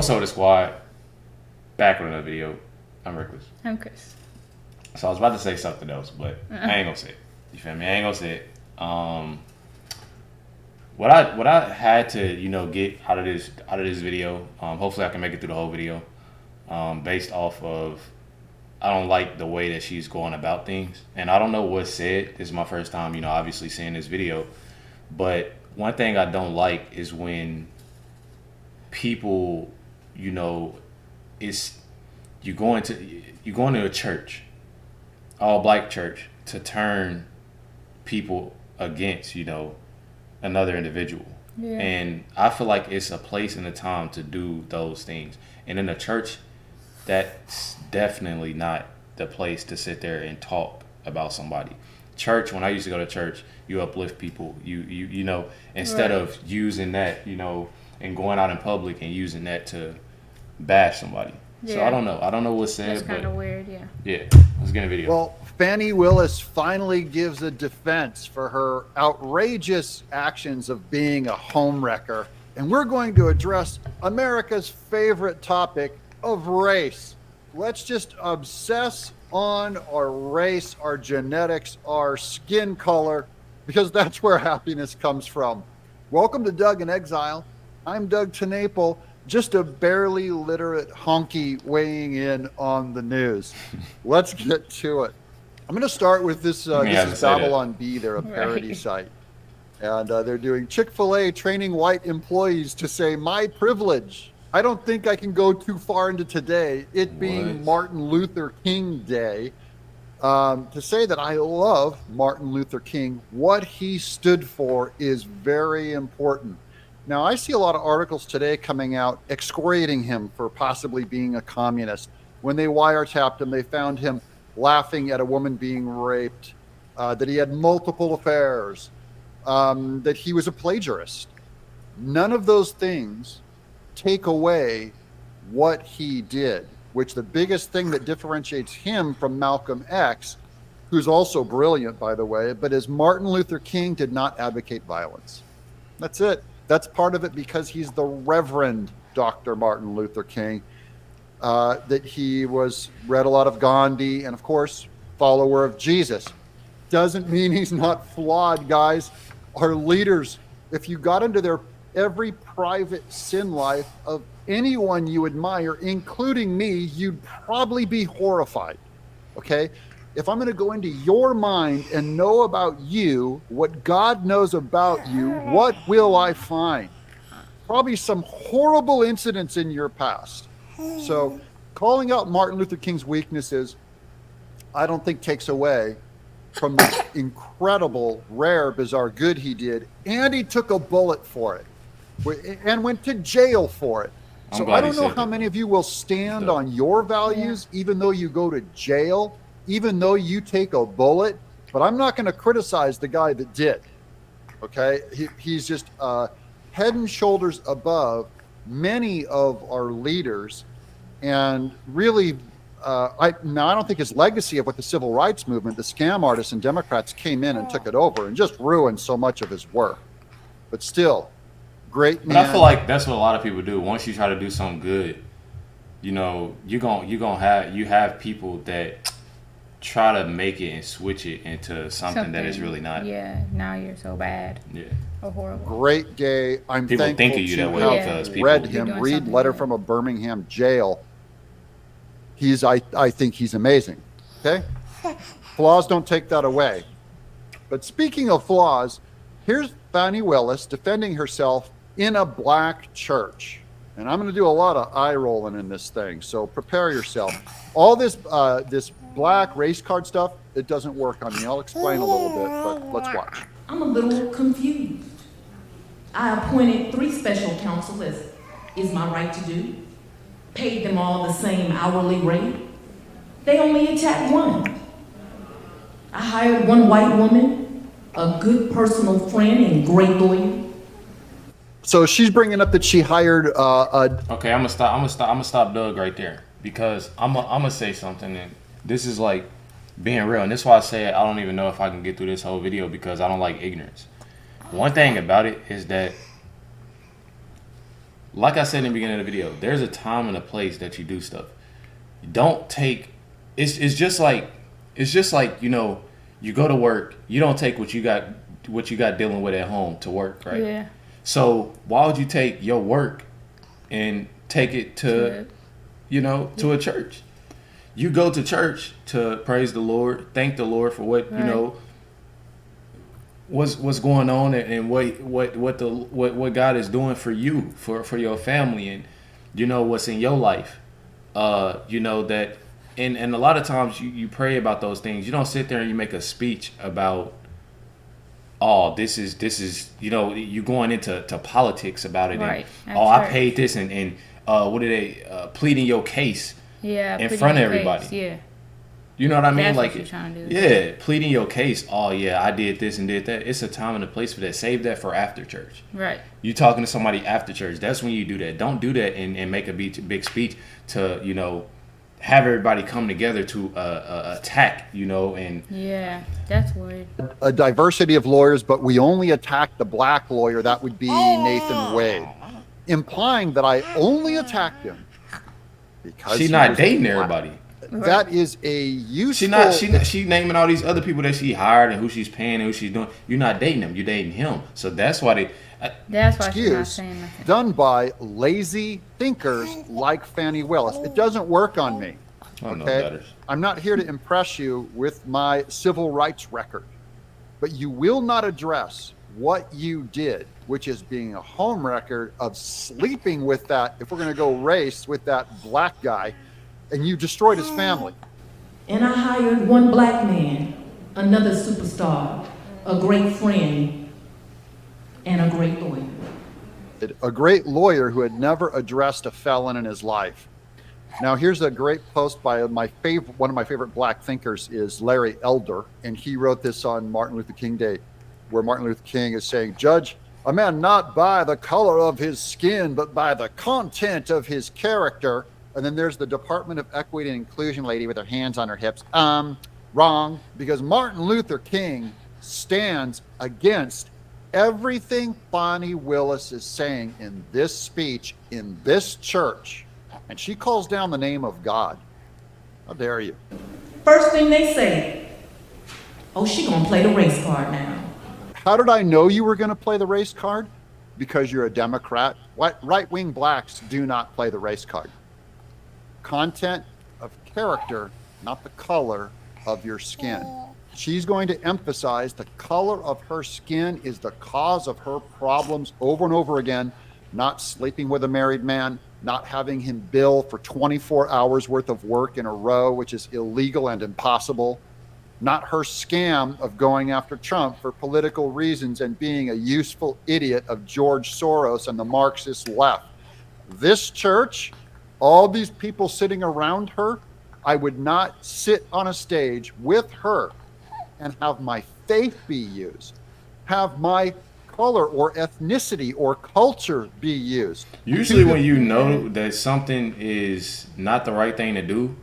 What's up with the squad? Back with another video. I'm Recklezz. I'm Chris. So I was about to say something else, but I ain't gonna say it. You feel me? I ain't gonna say it. What I had to get out of this video. Hopefully I can make it through the whole video. Based off of I don't like the way that she's going about things, and I don't know what's said. This is my first time, obviously seeing this video. But one thing I don't like is when people, it's you going to a church, all black church, to turn people against another individual. Yeah. And I feel like it's a place and a time to do those things. And in the church, that's definitely not the place to sit there and talk about somebody. Church, when I used to go to church, you uplift people. You instead Right. of using that, and going out in public and using that to bash somebody. So Yeah. I don't know. I don't know what's said, That's kind of weird, yeah. yeah, let's get a video. Well, Fani Willis finally gives a defense for her outrageous actions of being a homewrecker. And we're going to address America's favorite topic of race. Let's just obsess on our race, our genetics, our skin color, because that's where happiness comes from. Welcome to Doug in Exile. I'm Doug Tenaple, just a barely literate honky weighing in on the news. Let's get to it. I'm going to start with this. This is Babylon Bee. They're a parody Right. site. And they're doing Chick-fil-A training white employees to say, my privilege. I don't think I can go too far into today, it being What? Martin Luther King Day, to say that I love Martin Luther King. What he stood for is very important. Now, I see a lot of articles today coming out excoriating him for possibly being a communist. When they wiretapped him, they found him laughing at a woman being raped, that he had multiple affairs, that he was a plagiarist. None of those things take away what he did, which the biggest thing that differentiates him from Malcolm X, who's also brilliant, by the way, but is Martin Luther King did not advocate violence. That's it. That's part of it, because he's the Reverend Dr. Martin Luther King, that he read a lot of Gandhi and, of course, follower of Jesus. Doesn't mean he's not flawed, guys. Our leaders, if you got into their every private sin life of anyone you admire, including me, you'd probably be horrified. Okay? If I'm going to go into your mind and know about you, what God knows about you, what will I find? Probably some horrible incidents in your past. So calling out Martin Luther King's weaknesses, I don't think takes away from the incredible, rare, bizarre good he did. And he took a bullet for it and went to jail for it. So I don't know how many of you will stand on your values, even though you go to jail, even though you take a bullet, but I'm not going to criticize the guy that did. Okay? He's just head and shoulders above many of our leaders. And really, I don't think his legacy of what the civil rights movement, the scam artists and Democrats came in and took it over and just ruined so much of his work. But still, great man. But I feel like that's what a lot of people do. Once you try to do something good, you have people that try to make it and switch it into something that is really not. Yeah, now you're so bad. Yeah. Or horrible. Great day. I'm People thankful think of you to that way have because people read You're him doing read something Letter good. from a Birmingham jail. I think he's amazing. Okay? Flaws don't take that away. But speaking of flaws, here's Fani Willis defending herself in a black church. And I'm going to do a lot of eye rolling in this thing, so prepare yourself. All this black race card stuff, it doesn't work on me. I'll explain a little bit, but let's watch. I'm a little confused. I appointed 3 special counsel, as is my right to do, paid them all the same hourly rate. They only attacked one. I hired one white woman, a good personal friend and great lawyer. So she's bringing up that she hired Okay, I'm gonna stop Doug right there, because I'm gonna say something, and this is like being real, and this is why I say I don't even know if I can get through this whole video, because I don't like ignorance. One thing about it is that like I said in the beginning of the video, there's a time and a place that you do stuff. Don't take. It's just like you know, you go to work. You don't take what you got dealing with at home to work, right? Yeah. So why would you take your work and take it to, you know, to a church? You go to church to praise the Lord, thank the Lord for what you know, what's going on, and what God is doing for you, for your family, and you know what's in your life. You know that, and a lot of times you pray about those things. You don't sit there and you make a speech about, oh, this is you know, you going into politics about it. Right. And, oh, I paid this, and what are they pleading your case? Yeah. In front of everybody. Yeah. You know what I mean? That's like, what you're trying to do. Yeah, pleading your case. Oh yeah, I did this and did that. It's a time and a place for that. Save that for after church. Right. You talking to somebody after church. That's when you do that. Don't do that and make a big speech to, you know, have everybody come together to attack, you know, and Yeah, that's weird. A diversity of lawyers, but we only attack the black lawyer. That would be Nathan Wade, implying that I only attacked him because she's he not was dating black. everybody. That is a useful. She naming all these other people that she hired and who she's paying and who she's doing. You're not dating them. You're dating him. So that's why they. That's why she's not Excuse saying nothing. done by lazy thinkers like Fani Willis. It doesn't work on me. I don't know Okay? better. I'm not here to impress you with my civil rights record, but you will not address what you did, which is being a home record of sleeping with that, if we're going to go race, with that black guy, and you destroyed his family. And I hired one black man, another superstar, a great friend, and a great lawyer. A great lawyer who had never addressed a felon in his life. Now, here's a great post by one of my favorite black thinkers is Larry Elder, and he wrote this on Martin Luther King Day, where Martin Luther King is saying, "Judge a man not by the color of his skin, but by the content of his character." And then there's the Department of Equity and Inclusion lady with her hands on her hips. Wrong, because Martin Luther King stands against everything Fani Willis is saying in this speech in this church. And she calls down the name of God. How dare you? First thing they say, oh, she gonna play the race card now. How did I know you were going to play the race card? Because you're a Democrat. Right-wing blacks do not play the race card. Content of character, not the color of your skin. She's going to emphasize the color of her skin is the cause of her problems over and over again, not sleeping with a married man, not having him bill for 24 hours worth of work in a row, which is illegal and impossible, not her scam of going after Trump for political reasons and being a useful idiot of George Soros and the Marxist left. This church, all these people sitting around her, I would not sit on a stage with her and have my faith be used, have my color or ethnicity or culture be used. Usually when you know that something is not the right thing to do,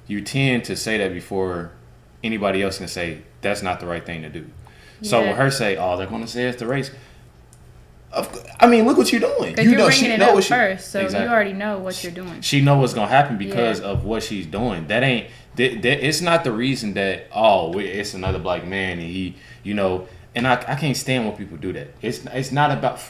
you tend to say that before anybody else can say that's not the right thing to do. So when her say, oh, they're going to say it's the race. I mean, look what you're doing. Because you're bringing it up first, so you already know what you're doing. She know what's going to happen because of what she's doing. That ain't, it's not the reason that, oh, it's another black man and he, you know, and I can't stand when people do that. It's not about,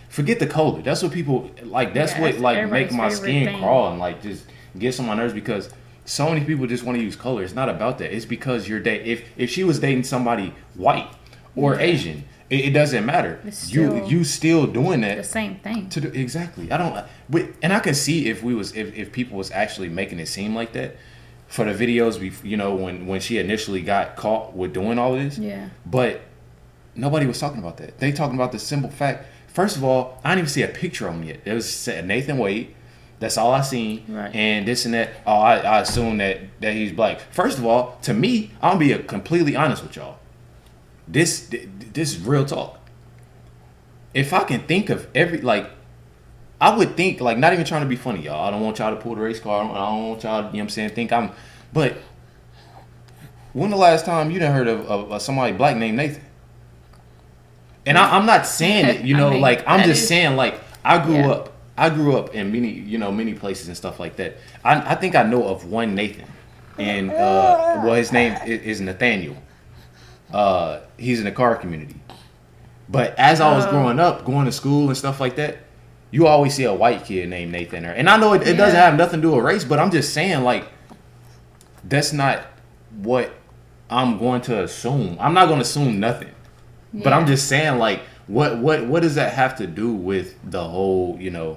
forget the color. That's what people, like, that's what, like, make my skin crawl and, like, just gets on my nerves because so many people just want to use color. It's not about that. It's because you're dating, if she was dating somebody white or Asian, it doesn't matter. You still doing that. The same thing. Exactly. And I can see if people was actually making it seem like that for the videos. You know, when she initially got caught with doing all of this. Yeah. But nobody was talking about that. They talking about the simple fact. First of all, I didn't even see a picture on it. It was Nathan Wade. That's all I seen. Right. And this and that. Oh, I assume that he's black. First of all, to me, I'm gonna be completely honest with y'all. This is real talk. If I can think of I would think, like, not even trying to be funny, y'all. I don't want y'all to pull the race card. I don't want y'all, you know what I'm saying, but when the last time you done heard of somebody black named Nathan? And I'm not saying it, you know, I'm just saying, like, I grew up I grew up in many places and stuff like that. I think I know of one Nathan, and his name is Nathaniel. He's in the car community. But as I was growing up, going to school and stuff like that, you always see a white kid named Nathan there. And I know it doesn't have nothing to do with race, but I'm just saying, like, that's not what I'm going to assume. I'm not going to assume nothing. Yeah. But I'm just saying, like, what does that have to do with the whole, the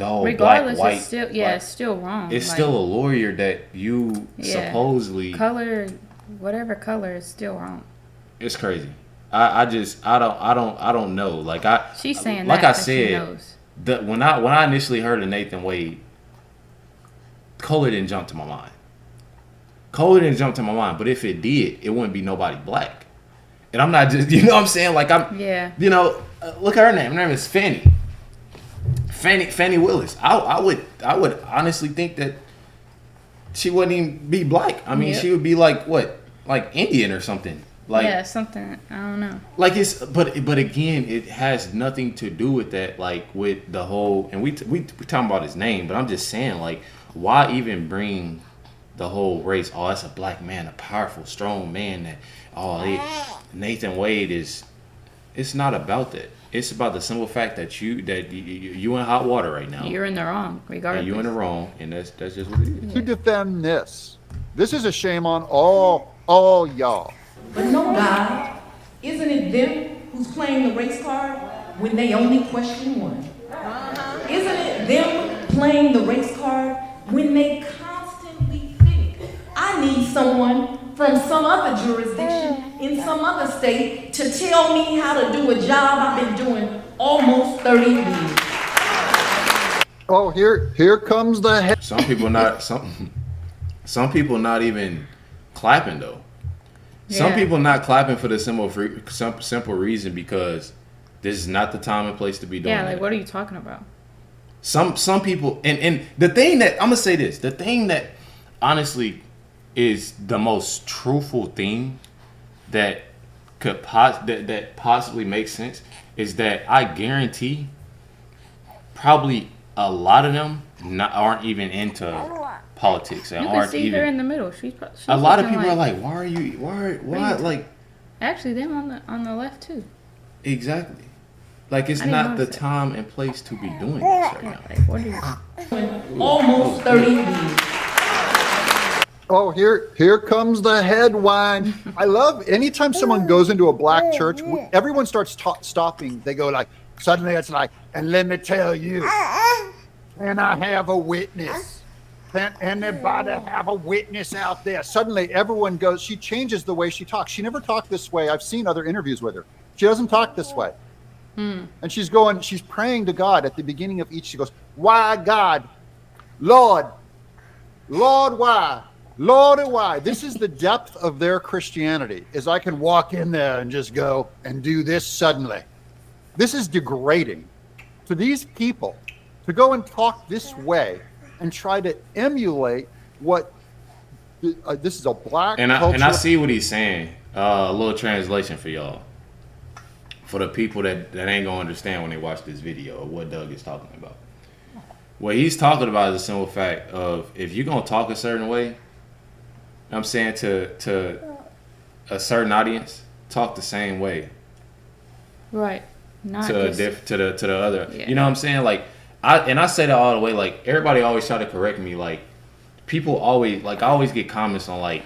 whole regardless, black, white? It's still, it's still wrong. It's still a lawyer that you supposedly color, whatever color, is still wrong. It's crazy. I don't know. Like she's saying like that, I said, when I initially heard of Nathan Wade, color didn't jump to my mind. But if it did, it wouldn't be nobody black. And I'm not just, what I'm saying? Like look at her name. Her name is Fani Willis. I would honestly think that she wouldn't even be black. I mean, she would be like what? Like Indian or something. Like something, I don't know. Like but again, it has nothing to do with that. Like with the whole, and we talking about his name, but I'm just saying, like, why even bring the whole race? Oh, that's a black man, a powerful, strong man. Nathan Wade is. It's not about that. It's about the simple fact that you in hot water right now. You're in the wrong, regardless. You're in the wrong, and that's just what it is. To defend this is a shame on all y'all. But no, God, isn't it them who's playing the race card when they only question one? Isn't it them playing the race card when they constantly think, I need someone from some other jurisdiction in some other state to tell me how to do a job I've been doing almost 30 years? Oh, here comes the head. Some people not even clapping though. Some people not clapping for the simple reason because this is not the time and place to be doing that. What are you talking about? Some people, and the thing that, I'm going to say this, the thing that honestly is the most truthful thing that could that possibly makes sense is that I guarantee probably a lot of them aren't even into politics and you aren't see even her in the middle. She's a lot of people are like, why like actually them on the left too. Exactly. Like it's not the time and place to be doing this right now. Like, what are you almost 30 years. Oh, here comes the headwind. I love anytime someone goes into a black church, everyone starts stopping. They go like, suddenly it's like, and let me tell you, and I have a witness. Can anybody have a witness out there? Suddenly everyone goes, she changes the way she talks. She never talked this way. I've seen other interviews with her. She doesn't talk this way. And she's praying to God at the beginning of each. She goes, why God? Lord, why? Lord, why? This is the depth of their Christianity, is I can walk in there and just go and do this suddenly. This is degrading to these people to go and talk this way and try to emulate what this is a black culture. And I see what he's saying. A little translation for y'all. For the people that ain't gonna understand when they watch this video of what Doug is talking about. What he's talking about is the simple fact of if you're gonna talk a certain way, I'm saying to a certain audience, talk the same way. Right. Not to the other. Yeah. You know what I'm saying? Like I say that all the way, like everybody always try to correct me, like people always I always get comments on like,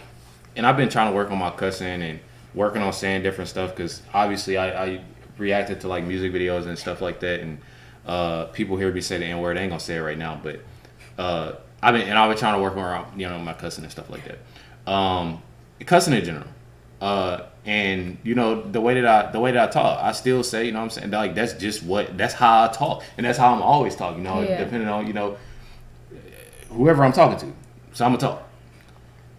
and I've been trying to work on my cussing and working on saying different stuff because obviously I reacted to like music videos and stuff like that, and people hear me say the N-word. I ain't gonna say it right now, but I've been trying to work around my cussing and stuff like that, cussing in general, and the way that I talk, I still say, what I'm saying, like that's how I talk, and that's how I'm always talking, depending on whoever I'm talking to, so I'm gonna talk.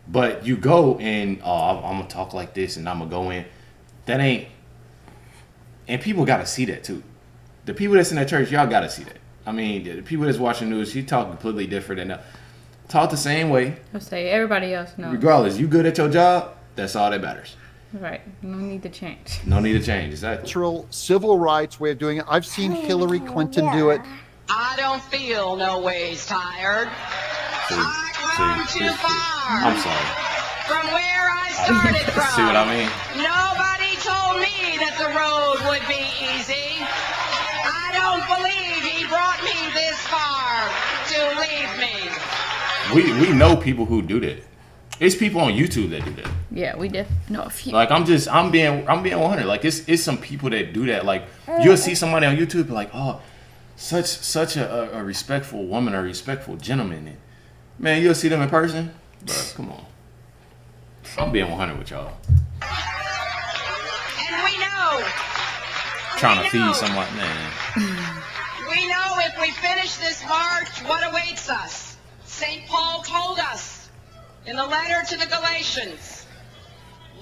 But you go and I'm gonna talk like this, and I'm gonna go in. That ain't, and people gotta see that too. The people that's in that church, y'all gotta see that. I mean, the people that's watching news, you talk completely different, and talk the same way. I'll say everybody else knows. Regardless, you good at your job. That's all that matters. Right. No need to change. No need to change. Exactly. Natural civil rights way of doing it. I've seen Hillary Clinton do it. I don't feel no ways tired. I come too far. I'm sorry. From where I started from. See what I mean? Nobody told me that the road would be easy. I don't believe he brought me this far to leave me. We know people who do that. It's people on YouTube that do that. Yeah, we did know a few. Like I'm being 100. Like it's some people that do that. Like you'll see somebody on YouTube like, oh, such a respectful woman or respectful gentleman. And, man, you'll see them in person. But come on, I'm being 100 with y'all. And we know. Trying to feed someone, man. We know if we finish this march, what awaits us. St. Paul told us in the letter to the Galatians,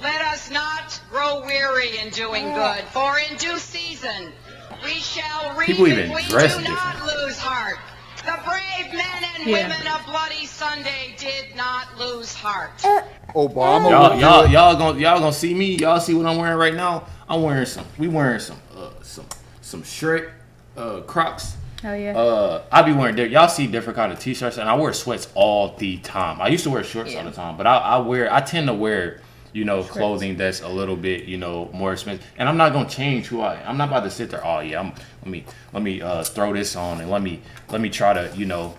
let us not grow weary in doing good, for in due season we shall reap People even if we dress do not lose heart. The brave men and women of Bloody Sunday did not lose heart. Obama. Y'all gonna see me. Y'all see what I'm wearing right now? We wearing some Shrek Crocs. Hell yeah. I be wearing y'all see different kind of t-shirts, and I wear sweats all the time. I used to wear shorts all the time, but I tend to wear clothing that's a little bit more expensive, and I'm not gonna change who I am. I'm not about to sit there. Oh yeah, let me throw this on and let me try to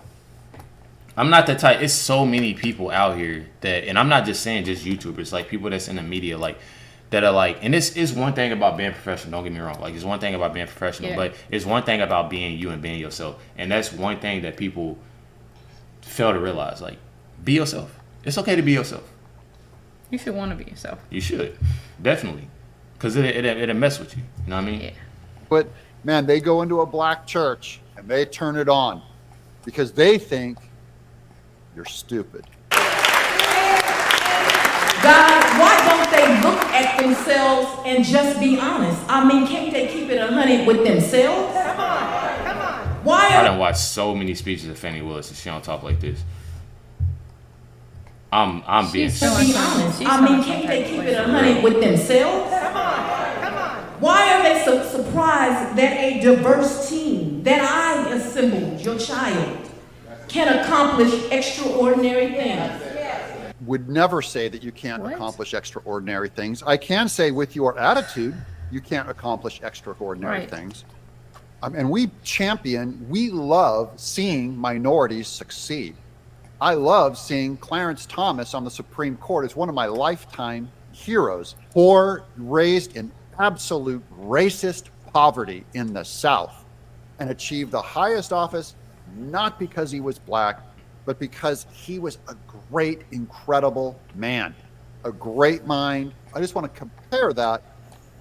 I'm not that type. It's so many people out here that, and I'm not just saying just YouTubers, like people that's in the media, like that are like, and this is one thing about being professional. Don't get me wrong. Like it's one thing about being professional, but it's one thing about being you and being yourself, and that's one thing that people fail to realize. Like, be yourself. It's okay to be yourself. You should want to be yourself. You should, definitely, because it'll mess with you. You know what I mean? Yeah. But man, they go into a black church and they turn it on because they think you're stupid. God, why don't they look at themselves and just be honest? I mean, can't they keep it 100 with themselves? Come on. Why? I done watched so many speeches of Fani Willis, and she don't talk like this. I'm being Be honest. I mean, can't they keep it 100 with themselves? Come on. Why are they so surprised that a diverse team that I assembled, your child, can accomplish extraordinary things? Would never say that you can't accomplish extraordinary things. I can say with your attitude, you can't accomplish extraordinary things. And we love seeing minorities succeed. I love seeing Clarence Thomas on the Supreme Court as one of my lifetime heroes. Poor, raised in absolute racist poverty in the South, and achieved the highest office, not because he was black, but because he was a great, incredible man, a great mind. I just want to compare that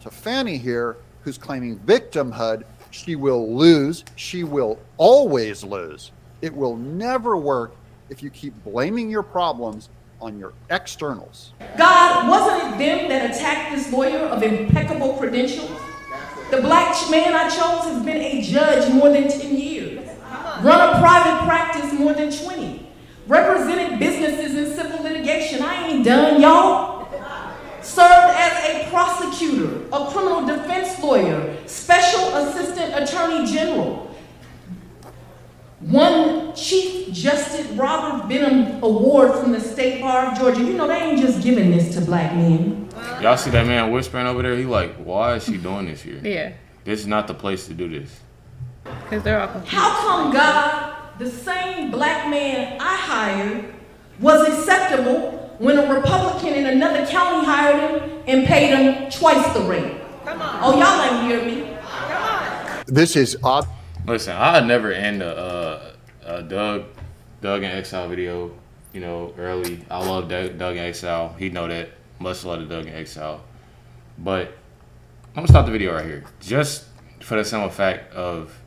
to Fani here, who's claiming victimhood. She will lose. She will always lose. It will never work if you keep blaming your problems on your externals. God, wasn't it them that attacked this lawyer of impeccable credentials? The black man I chose has been a judge more than 10 years, run a private practice more than 20, represented businesses in civil litigation. I ain't done, y'all. Served as a prosecutor, a criminal defense lawyer, special assistant attorney general, won Chief Justice Robert Benham Award from the State Bar of Georgia. You know, they ain't just giving this to black men. Y'all see that man whispering over there? He like, why is she doing this here? Yeah. This is not the place to do this. Because they're all confused. How come, God, the same black man I hired was acceptable when a Republican in another county hired him and paid him twice the rate? Come on. Oh, y'all ain't hear me. Come on. This is odd. Listen, I'd never end a Doug and Exile video, early. I love Doug and Exile. He know that. Much love to Doug and Exile. But I'm gonna stop the video right here, just for the simple fact of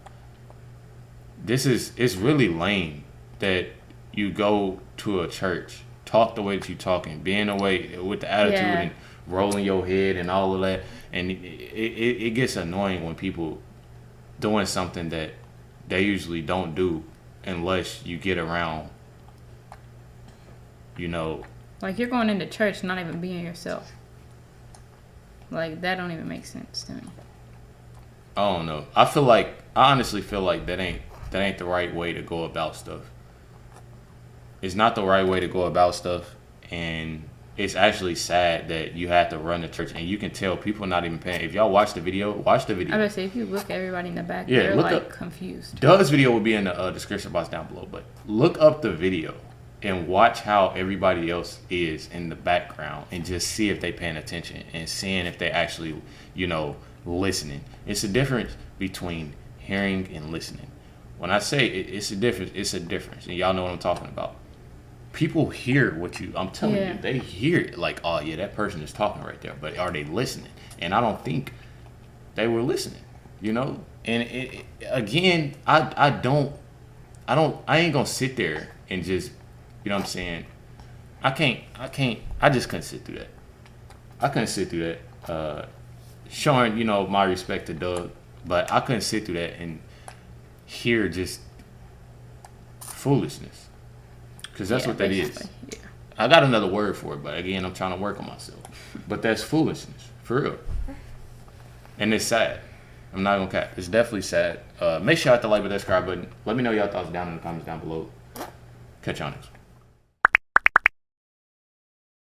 it's really lame that you go to a church, talk the way that you talking, being away with the attitude and rolling your head and all of that, and it gets annoying when people doing something that they usually don't do unless you get around, Like, you're going into church not even being yourself. Like, that don't even make sense to me. I don't know. I honestly feel like that ain't that ain't the right way to go about stuff. It's not the right way to go about stuff, and it's actually sad that you had to run the church, and you can tell people not even paying. If y'all watch the video, watch the video. I would say if you look at everybody in the back, Yeah, they're look like up- confused. Doug's video will be in the description box down below, but look up the video and watch how everybody else is in the background, and just see if they paying attention and seeing if they actually, listening. It's a difference between hearing and listening. When I say it's a difference, and y'all know what I'm talking about. People hear what I'm telling Yeah. you, they hear it like, oh yeah, that person is talking right there, but are they listening? And I don't think they were listening, And again, I ain't gonna sit there and just, you know what I'm saying? I just couldn't sit through that. I couldn't sit through that. Showing, my respect to Doug, but I couldn't sit through that and hear just foolishness. Because that's what that is. basically, yeah. I got another word for it, but again, I'm trying to work on myself. But that's foolishness, for real. And it's sad. I'm not gonna cap. It's definitely sad. Make sure you hit the like and subscribe button. Let me know your thoughts down in the comments down below. Catch you on next.